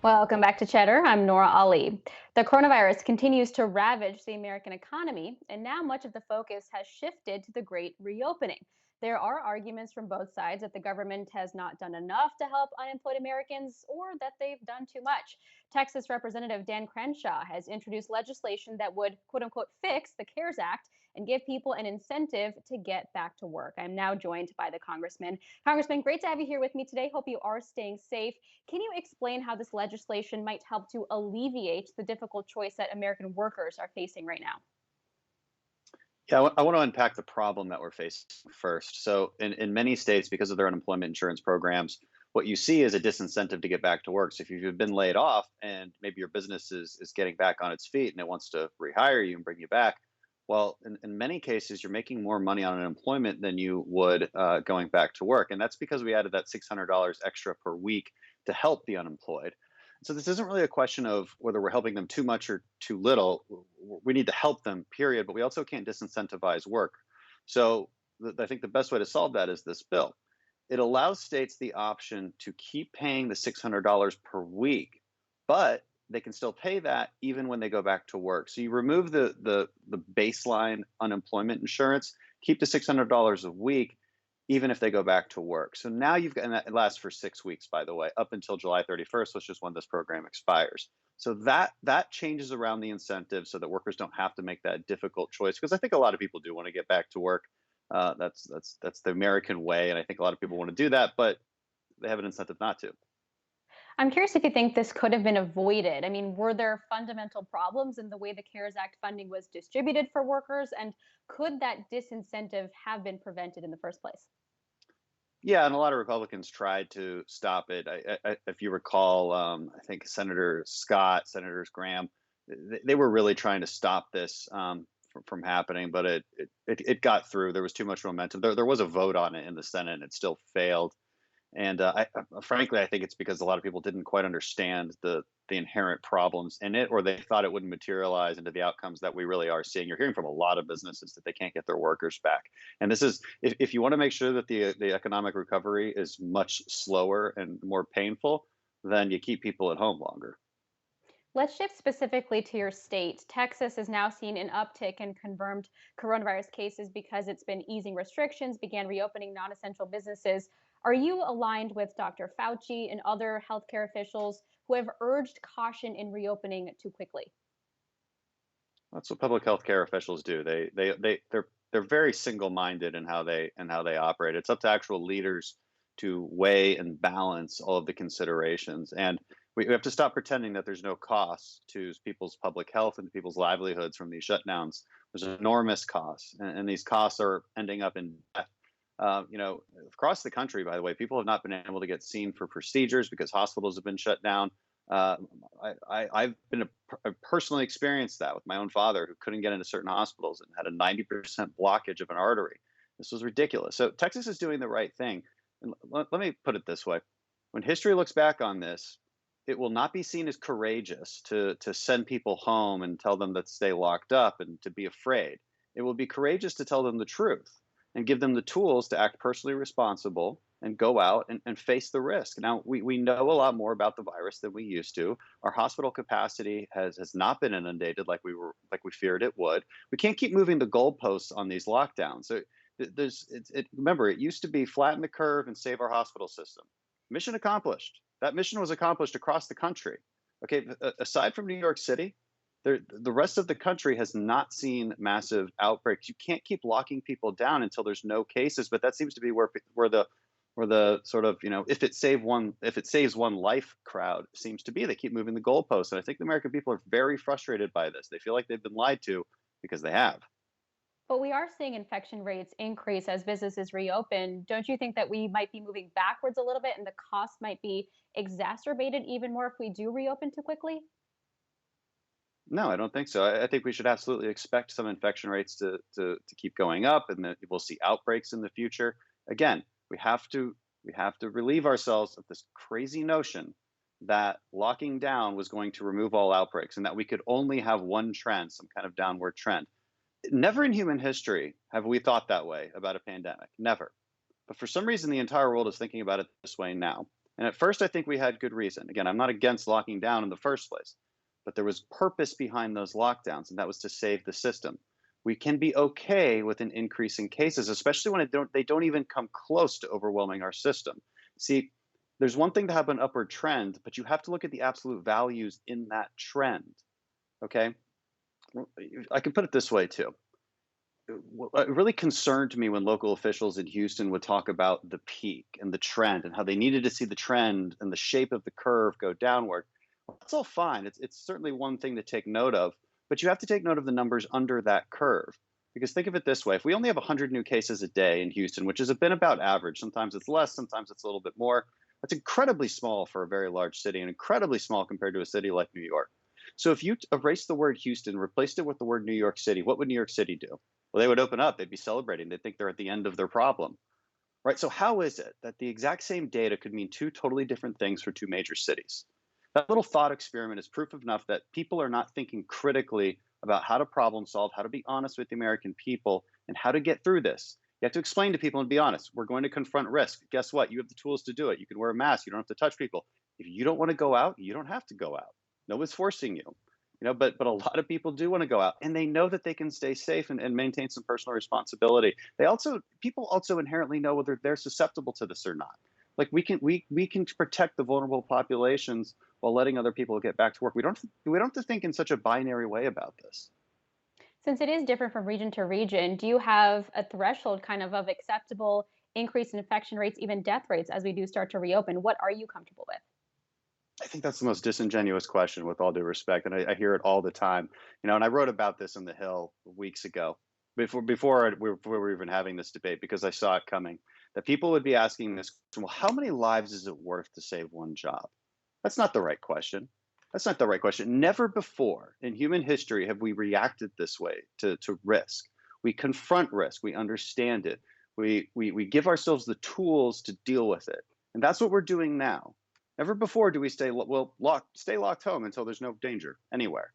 Welcome back to Cheddar. I'm Nora Ali. The coronavirus continues to ravage the American economy, and now much of the focus has shifted to the great reopening. There are arguments from both sides that the government has not done enough to help unemployed Americans or that they've done too much. Texas Representative Dan Crenshaw has introduced legislation that would, quote unquote, fix the CARES Act and give people an incentive to get back to work. I'm now joined by the Congressman. Congressman, great to have you here with me today. Hope you are staying safe. Can you explain how this legislation might help to alleviate the difficult choice that American workers are facing right now? Yeah, I want to unpack the problem that we're facing first. So, in many states, because of their unemployment insurance programs, what you see is a disincentive to get back to work. So, if you've been laid off and maybe your business is getting back on its feet and it wants to rehire you and bring you back, well, in many cases, you're making more money on unemployment than you would going back to work. And that's because we added that $600 extra per week to help the unemployed. So this isn't really a question of whether we're helping them too much or too little. We need to help them, period. But we also can't disincentivize work. So I think the best way to solve that is this bill. It allows states the option to keep paying the $600 per week, but they can still pay that even when they go back to work. So you remove the baseline unemployment insurance, keep the $600 a week, even if they go back to work. So now you've got, and that lasts for 6 weeks, by the way, up until July 31st, which is when this program expires. So that changes around the incentive so that workers don't have to make that difficult choice. Because I think a lot of people do want to get back to work. That's the American way, and I think a lot of people want to do that, but they have an incentive not to. I'm curious if you think this could have been avoided. I mean, were there fundamental problems in the way the CARES Act funding was distributed for workers? And could that disincentive have been prevented in the first place? Yeah, and a lot of Republicans tried to stop it. If you recall, I think Senator Scott, Senators Graham, they were really trying to stop this from happening, but it got through. There was too much momentum. There was a vote on it in the Senate, and it still failed. And frankly, I think it's because a lot of people didn't quite understand the inherent problems in it, or they thought it wouldn't materialize into the outcomes that we really are seeing. You're hearing from a lot of businesses that they can't get their workers back. And this is, if you want to make sure that the economic recovery is much slower and more painful, then you keep people at home longer. Let's shift specifically to your state. Texas has now seen an uptick in confirmed coronavirus cases because it's been easing restrictions, began reopening non essential businesses. Are you aligned with Dr. Fauci and other healthcare officials who have urged caution in reopening too quickly? That's what public health care officials do. They're very single-minded in how they operate. It's up to actual leaders to weigh and balance all of the considerations. And we have to stop pretending that there's no cost to people's public health and to people's livelihoods from these shutdowns. There's enormous costs, and these costs are ending up in death. Across the country, by the way, people have not been able to get seen for procedures because hospitals have been shut down. Uh, I've I personally experienced that with my own father who couldn't get into certain hospitals and had a 90% blockage of an artery. This was ridiculous. So Texas is doing the right thing. And let me put it this way. When history looks back on this, it will not be seen as courageous to send people home and tell them that stay locked up and to be afraid. It will be courageous to tell them the truth and give them the tools to act personally responsible and go out and face the risk. Now, we know a lot more about the virus than we used to. Our hospital capacity has not been inundated like we feared it would. We can't keep moving the goalposts on these lockdowns. So remember, it used to be flatten the curve and save our hospital system. Mission accomplished. That mission was accomplished across the country. Okay, aside from New York City, the rest of the country has not seen massive outbreaks. You can't keep locking people down until there's no cases, but that seems to be where the sort of, if it saves one life crowd seems to be. They keep moving the goalposts, and I think the American people are very frustrated by this. They feel like they've been lied to because they have. But we are seeing infection rates increase as businesses reopen. Don't you think that we might be moving backwards a little bit and the cost might be exacerbated even more if we do reopen too quickly? No, I don't think so. I think we should absolutely expect some infection rates to keep going up, and that we'll see outbreaks in the future. Again, we have to relieve ourselves of this crazy notion that locking down was going to remove all outbreaks and that we could only have one trend, some kind of downward trend. Never in human history have we thought that way about a pandemic. Never. But for some reason, the entire world is thinking about it this way now. And at first, I think we had good reason. Again, I'm not against locking down in the first place, but there was purpose behind those lockdowns, and that was to save the system. We can be okay with an increase in cases, especially when they don't even come close to overwhelming our system. See, there's one thing to have an upward trend, but you have to look at the absolute values in that trend. Okay, I can put it this way too. It really concerned me when local officials in Houston would talk about the peak and the trend and how they needed to see the trend and the shape of the curve go downward. Well, that's all fine. It's certainly one thing to take note of, but you have to take note of the numbers under that curve. Because think of it this way, if we only have 100 new cases a day in Houston, which has been about average, sometimes it's less, sometimes it's a little bit more, that's incredibly small for a very large city and incredibly small compared to a city like New York. So if you erase the word Houston, replaced it with the word New York City, what would New York City do? Well, they would open up, they'd be celebrating, they'd think they're at the end of their problem, right? So, how is it that the exact same data could mean two totally different things for two major cities? That little thought experiment is proof enough that people are not thinking critically about how to problem solve, how to be honest with the American people, and how to get through this. You have to explain to people and be honest. We're going to confront risk. Guess what? You have the tools to do it. You can wear a mask. You don't have to touch people. If you don't want to go out, you don't have to go out. No one's forcing you. But a lot of people do want to go out and they know that they can stay safe and maintain some personal responsibility. People also inherently know whether they're susceptible to this or not. Like we can protect the vulnerable populations while letting other people get back to work. We don't have to think in such a binary way about this. Since it is different from region to region, do you have a threshold of acceptable increase in infection rates, even death rates, as we do start to reopen? What are you comfortable with? I think that's the most disingenuous question, with all due respect, and I hear it all the time. And I wrote about this in the Hill weeks ago, before we were even having this debate, because I saw it coming. That people would be asking this question, well, how many lives is it worth to save one job? That's not the right question. That's not the right question. Never before in human history have we reacted this way to risk. We confront risk. We understand it. We give ourselves the tools to deal with it, and that's what we're doing now. Never before do we stay locked home until there's no danger anywhere.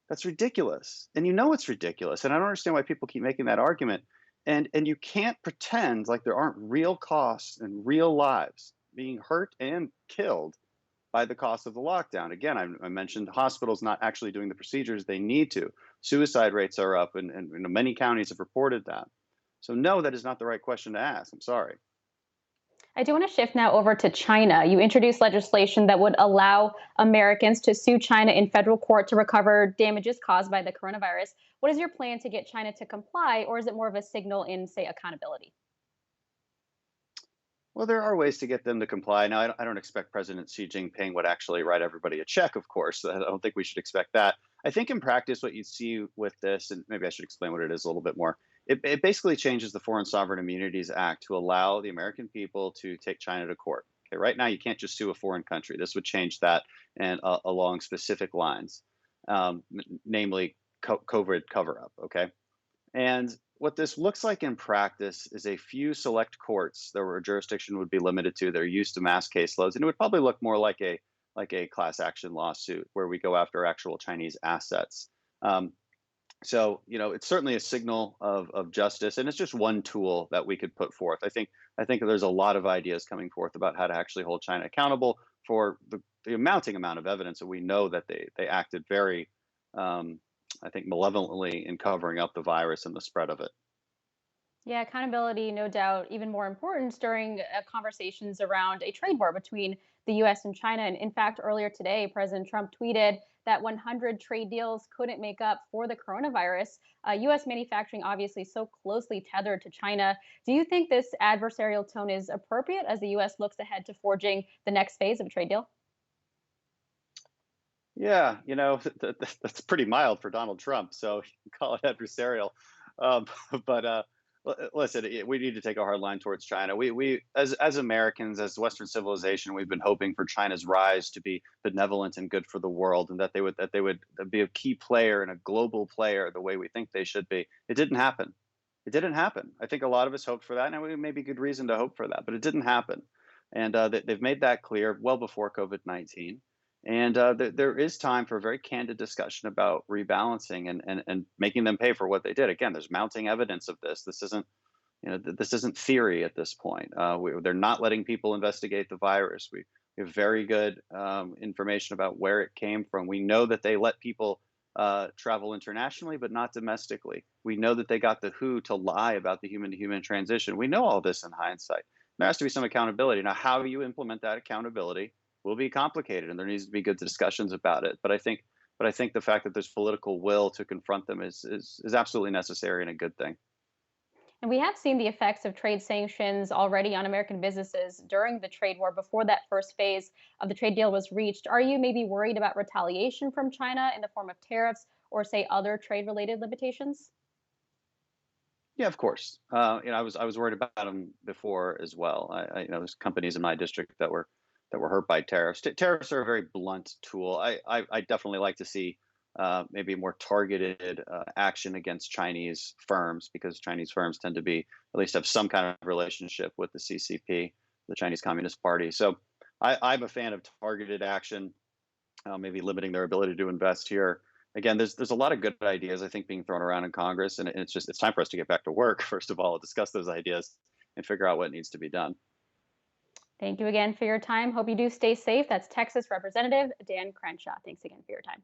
That's ridiculous. And you know it's ridiculous. And I don't understand why people keep making that argument. And you can't pretend like there aren't real costs and real lives being hurt and killed by the cost of the lockdown. Again, I mentioned hospitals not actually doing the procedures they need to. Suicide rates are up, and many counties have reported that. So, no, that is not the right question to ask. I'm sorry. I do want to shift now over to China. You introduced legislation that would allow Americans to sue China in federal court to recover damages caused by the coronavirus. What is your plan to get China to comply, or is it more of a signal in, say, accountability? Well, there are ways to get them to comply. Now, I don't expect President Xi Jinping would actually write everybody a check, of course. I don't think we should expect that. I think in practice, what you see with this, and maybe I should explain what it is a little bit more, it basically changes the Foreign Sovereign Immunities Act to allow the American people to take China to court. Okay, right now, you can't just sue a foreign country. This would change that and along specific lines, namely COVID cover up. Okay. And what this looks like in practice is a few select courts that were jurisdiction would be limited to. They're used to mass caseloads, and it would probably look more like a class action lawsuit where we go after actual Chinese assets. Um, so it's certainly a signal of justice, and it's just one tool that we could put forth. I think there's a lot of ideas coming forth about how to actually hold China accountable for the mounting amount of evidence that we know that they acted very, um, I think, malevolently in covering up the virus and the spread of it. Yeah, accountability, no doubt, even more important during conversations around a trade war between the US and China. And in fact, earlier today, President Trump tweeted that 100 trade deals couldn't make up for the coronavirus. US manufacturing, obviously, so closely tethered to China. Do you think this adversarial tone is appropriate as the US looks ahead to forging the next phase of a trade deal? Yeah, that's pretty mild for Donald Trump, so you can call it adversarial. Um, but listen, we need to take a hard line towards China. We as Americans, as Western civilization, we've been hoping for China's rise to be benevolent and good for the world, and that they would be a key player and a global player the way we think they should be. It didn't happen. It didn't happen. I think a lot of us hoped for that, and we may be good reason to hope for that, but it didn't happen. And they've made that clear well before COVID-19. And there is time for a very candid discussion about rebalancing and making them pay for what they did. Again, there's mounting evidence of this. This isn't This isn't theory at this point. They're not letting people investigate the virus. We have very good information about where it came from. We know that they let people travel internationally, but not domestically. We know that they got the WHO to lie about the human to human transition. We know all this in hindsight. There has to be some accountability. Now, how you implement that accountability will be complicated, and there needs to be good discussions about it. But I think the fact that there's political will to confront them is absolutely necessary and a good thing. And we have seen the effects of trade sanctions already on American businesses during the trade war before that first phase of the trade deal was reached. Are you maybe worried about retaliation from China in the form of tariffs or, say, other trade related limitations? Yeah, of course. I was worried about them before as well. There's companies in my district that were hurt by tariffs. Tariffs are a very blunt tool. I definitely like to see maybe more targeted action against Chinese firms because Chinese firms tend to be at least have some kind of relationship with the CCP, the Chinese Communist Party. So I'm a fan of targeted action, maybe limiting their ability to invest here. Again, there's a lot of good ideas I think being thrown around in Congress, and it's time for us to get back to work. First of all, discuss those ideas and figure out what needs to be done. Thank you again for your time. Hope you do stay safe. That's Texas Representative Dan Crenshaw. Thanks again for your time.